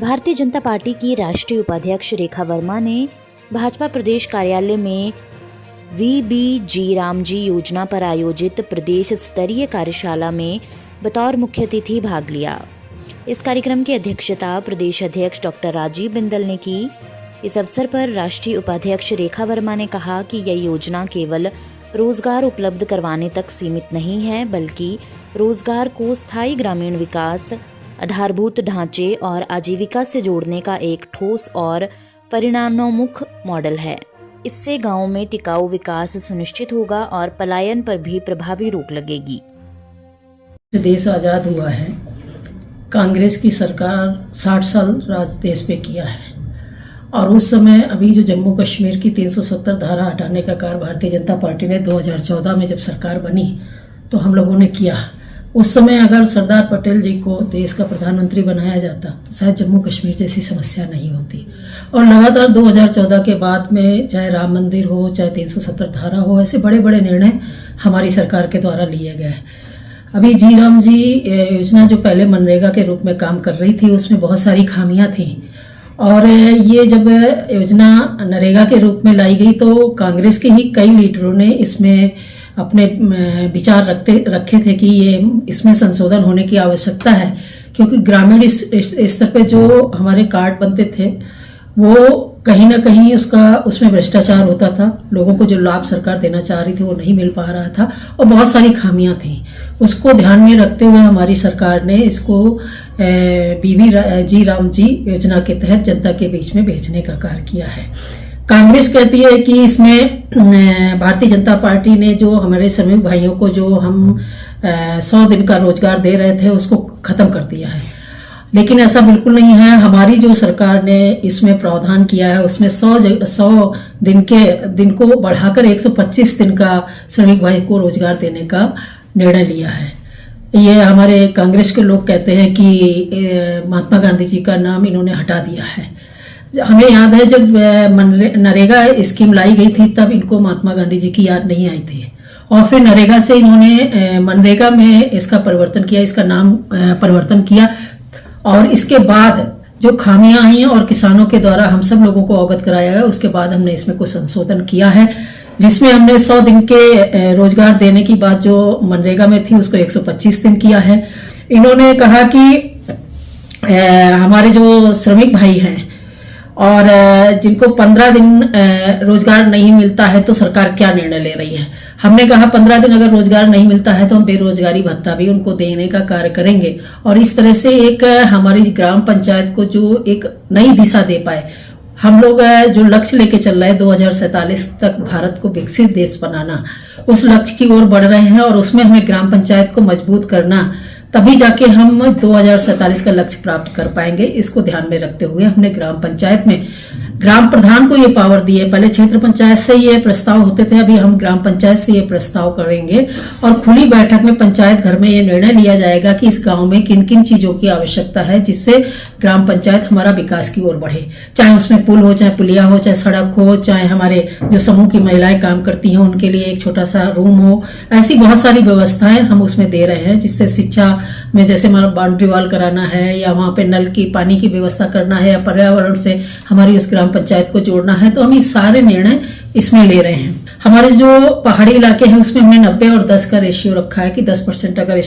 Bharatiya Janata party की राष्ट्रीय उपाध्यक्ष रेखा वर्मा ने भाजपा प्रदेश कार्यालय में वीबीजी रामजी योजना पर आयोजित प्रदेश स्तरीय कार्यशाला में बतौर मुख्य अतिथि भाग लिया। इस कार्यक्रम की अध्यक्षता प्रदेश अध्यक्ष डॉक्टर राजीव बिंदल ने की। इस अवसर पर राष्ट्रीय उपाध्यक्ष रेखा वर्मा ने कहा कि यह योजना केवल रोजगार उपलब्ध करवाने तक सीमित नहीं है, बल्कि रोजगार को स्थायी ग्रामीण विकास, आधारभूत ढांचे और आजीविका से जोड़ने का एक ठोस और परिणामोन्मुख मॉडल है। इससे गांवों में टिकाऊ विकास सुनिश्चित होगा और पलायन पर भी प्रभावी रोक लगेगी। देश आज़ाद हुआ है, कांग्रेस की सरकार 60 साल राज देश पे किया है और उस समय अभी जो जम्मू कश्मीर की 370 धारा हटाने का कार्य भारतीय जनता पार्टी ने 2014 में जब सरकार बनी तो हम लोगों ने किया। उस समय अगर सरदार पटेल जी को देश का प्रधानमंत्री बनाया जाता तो शायद जम्मू कश्मीर जैसी समस्या नहीं होती। और लगातार 2014 के बाद में चाहे राम मंदिर हो, चाहे 370 धारा हो, ऐसे बड़े बड़े निर्णय हमारी सरकार के द्वारा लिए गए। अभी जी राम जी योजना जो पहले मनरेगा के रूप में काम कर रही थी, उसमें बहुत सारी खामियां थी और ये जब योजना नरेगा के रूप में लाई गई तो कांग्रेस के ही कई लीडरों ने इसमें अपने विचार रखे थे कि ये इसमें संशोधन होने की आवश्यकता है, क्योंकि ग्रामीण स्तर पे जो हमारे कार्ड बनते थे वो कहीं ना कहीं उसमें भ्रष्टाचार होता था। लोगों को जो लाभ सरकार देना चाह रही थी वो नहीं मिल पा रहा था और बहुत सारी खामियां थी। उसको ध्यान में रखते हुए हमारी सरकार ने इसको वीबीजी रामजी योजना के तहत जनता के बीच में भेजने का कार्य किया है। कांग्रेस कहती है कि इसमें भारतीय जनता पार्टी ने जो हमारे श्रमिक भाइयों को जो हम 100 दिन का रोजगार दे रहे थे उसको खत्म कर दिया है, लेकिन ऐसा बिल्कुल नहीं है। हमारी जो सरकार ने इसमें प्रावधान किया है उसमें 100 दिन को बढ़ाकर 125 दिन का श्रमिक भाई को रोजगार देने का निर्णय लिया है। ये हमारे कांग्रेस के लोग कहते हैं कि महात्मा गांधी जी का नाम इन्होंने हटा दिया है। हमें याद है जब नरेगा स्कीम लाई गई थी तब इनको महात्मा गांधी जी की याद नहीं आई थी और फिर नरेगा से इन्होंने मनरेगा में इसका परिवर्तन किया, इसका नाम परिवर्तन किया और इसके बाद जो खामियां आई हैं और किसानों के द्वारा हम सब लोगों को अवगत कराया गया, उसके बाद हमने इसमें कुछ संशोधन किया है, जिसमें हमने 100 दिन के रोजगार देने की बात जो मनरेगा में थी उसको 125 दिन किया है। इन्होंने कहा कि हमारे जो श्रमिक भाई हैं और जिनको 15 दिन रोजगार नहीं मिलता है तो सरकार क्या निर्णय ले रही है। हमने कहा 15 दिन अगर रोजगार नहीं मिलता है तो हम बेरोजगारी भत्ता भी उनको देने का कार्य करेंगे और इस तरह से एक हमारी ग्राम पंचायत को जो एक नई दिशा दे पाए। हम लोग जो लक्ष्य लेके चल रहे हैं 2047 तक भारत को विकसित देश बनाना, उस लक्ष्य की ओर बढ़ रहे हैं और उसमें हमें ग्राम पंचायत को मजबूत करना, तभी जाके हम 2047 का लक्ष्य प्राप्त कर पाएंगे। इसको ध्यान में रखते हुए हमने ग्राम पंचायत में ग्राम प्रधान को ये पावर दी है। पहले क्षेत्र पंचायत से ये प्रस्ताव होते थे, अभी हम ग्राम पंचायत से ये प्रस्ताव करेंगे और खुली बैठक में पंचायत घर में ये निर्णय लिया जाएगा कि इस गांव में किन किन चीजों की आवश्यकता है जिससे ग्राम पंचायत हमारा विकास की ओर बढ़े। चाहे उसमें पुल हो, चाहे पुलिया हो, चाहे सड़क हो, चाहे हमारे जो समूह की महिलाएं काम करती हैं उनके लिए एक छोटा सा रूम हो, ऐसी बहुत सारी व्यवस्थाएं हम उसमें दे रहे हैं, जिससे शिक्षा में जैसे हमारा बाउंड्री वॉल कराना है या वहां पे नल की पानी की व्यवस्था करना है या पर्यावरण से हमारी उस ग्राम पंचायत को जोड़ना है, तो हम ये सारे निर्णय इसमें ले रहे हैं। हमारे जो पहाड़ी इलाके हैं उसमें हमने 90 और 10 का रेशियो रखा है कि 10% अगर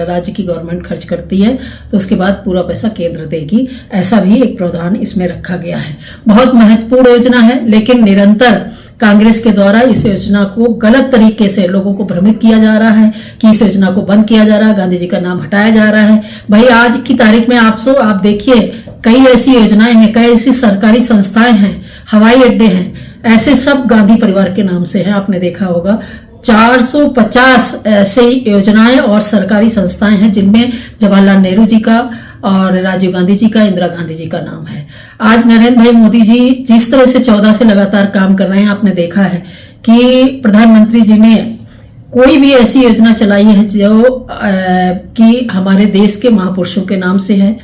राज्य की गवर्नमेंट खर्च करती है तो उसके बाद पूरा पैसा केंद्र देगी। ऐसा भी एक प्रावधान इसमें रखा गया है। बहुत महत्वपूर्ण योजना है, लेकिन निरंतर कांग्रेस के द्वारा इस योजना को गलत तरीके से लोगों को भ्रमित किया जा रहा है कि इस योजना को बंद किया जा रहा है, गांधी जी का नाम हटाया जा रहा है। भाई आज की तारीख में आप देखिए कई ऐसी योजनाएं हैं, कई ऐसी सरकारी संस्थाएं हैं, हवाई अड्डे हैं, ऐसे सब गांधी परिवार के नाम से हैं। आपने देखा होगा 450 ऐसी योजनाएं और सरकारी संस्थाएं हैं जिनमें जवाहरलाल नेहरू जी का और राजीव गांधी जी का, इंदिरा गांधी जी का नाम है। आज नरेंद्र भाई मोदी जी जिस तरह से 14 से लगातार काम कर रहे हैं, आपने देखा है कि प्रधानमंत्री जी ने कोई भी ऐसी योजना चलाई है जो कि हमारे देश के महापुरुषों के नाम से है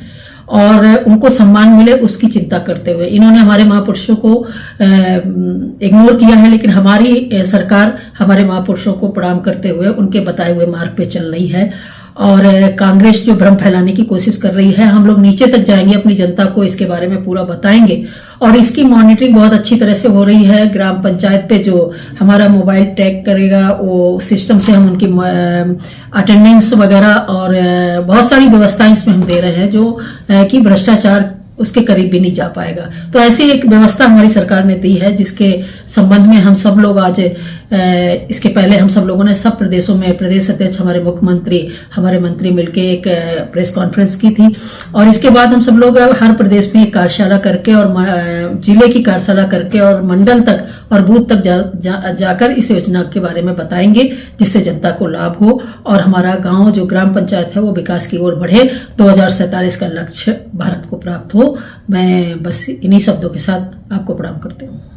और उनको सम्मान मिले उसकी चिंता करते हुए इन्होंने हमारे महापुरुषों को इग्नोर किया है, लेकिन हमारी सरकार हमारे महापुरुषों को प्रणाम करते हुए उनके बताए हुए मार्ग पे चल रही है और कांग्रेस जो भ्रम फैलाने की कोशिश कर रही है, हम लोग नीचे तक जाएंगे, अपनी जनता को इसके बारे में पूरा बताएंगे। और इसकी मॉनिटरिंग बहुत अच्छी तरह से हो रही है। ग्राम पंचायत पे जो हमारा मोबाइल टैग करेगा, वो सिस्टम से हम उनकी अटेंडेंस वगैरह और बहुत सारी व्यवस्थाएं इसमें हम दे रहे हैं, जो कि भ्रष्टाचार उसके करीब भी नहीं जा पाएगा। तो ऐसी एक व्यवस्था हमारी सरकार ने दी है, जिसके संबंध में हम सब लोग आज इसके पहले हम सब लोगों ने सब प्रदेशों में प्रदेश अध्यक्ष, हमारे मुख्यमंत्री, हमारे मंत्री मिलकर एक प्रेस कॉन्फ्रेंस की थी। और इसके बाद हम सब लोग हर प्रदेश में एक कार्यशाला करके और जिले की कार्यशाला करके और मंडल तक और बूथ तक जाकर इस योजना के बारे में बताएंगे, जिससे जनता को लाभ हो और हमारा गांव जो ग्राम पंचायत है वो विकास की ओर बढ़े, 2047 का लक्ष्य भारत को प्राप्त हो। मैं बस इन्हीं शब्दों के साथ आपको प्रणाम करती हूँ।